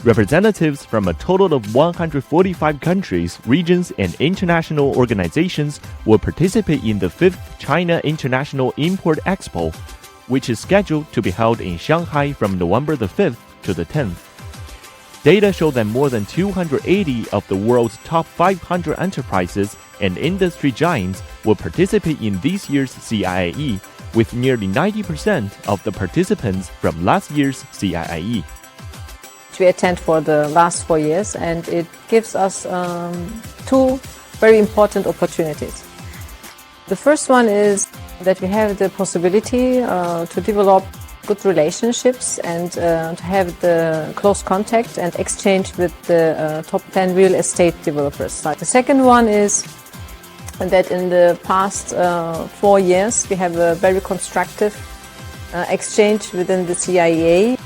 Representatives from a total of 145 countries, regions, and international organizations will participate in the 5th China International Import Expo, which is scheduled to be held in Shanghai from November the 5th to the 10th. Data show that more than 280 of the world's top 500 enterprises and industry giants will participate in this year's CIIE, with nearly 90% of the participants from last year's CIIE. We attend for the last 4 years, and it gives us two very important opportunities. The first one is that we have the possibility to develop good relationships and to have the close contact and exchange with the top 10 real estate developers. The second one is that in the past 4 years we have a very constructive exchange within the CIEA.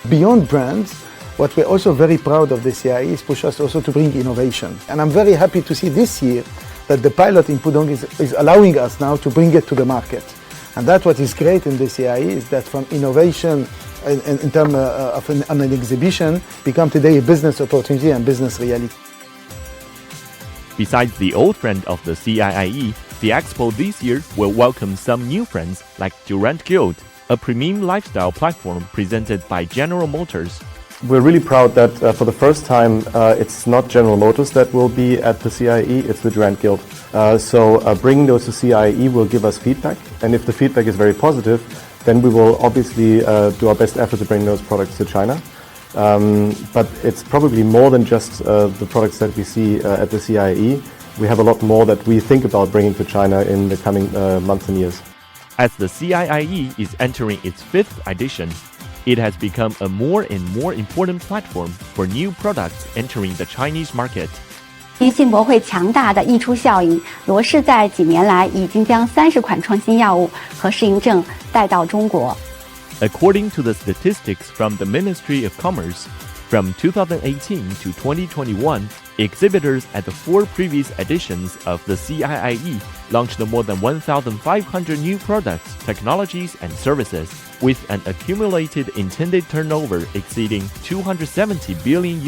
Beyond brands, what we're also very proud of the CIE is push us also to bring innovation. And I'm very happy to see this year that the pilot in Pudong is allowing us now to bring it to the market. And that's what is great in the CIE is that from innovation in terms of an exhibition become today a business opportunity and business reality. Besides the old friend of the CIIE, the expo this year will welcome some new friends like Durant Guild, a premium lifestyle platform presented by General Motors. We're really proud that for the first time it's not General Motors that will be at the CIE, it's the Durant Guild. So bringing those to CIE will give us feedback, and if the feedback is very positive, then we will obviously do our best effort to bring those products to China. But it's probably more than just the products that we see at the CIE. We have a lot more that we think about bringing to China in the coming months and years. As the CIIE is entering its 5th edition, it has become a more and more important platform for new products entering the Chinese market. 因信博会强大的溢出效应，罗氏在几年来已经将30款创新药物和适应症带到中国。According to the statistics from the Ministry of Commerce, from 2018 to 2021, exhibitors at the 4 previous editions of the CIIE launched more than 1,500 new products, technologies, and services, with an accumulated intended turnover exceeding $270 billion.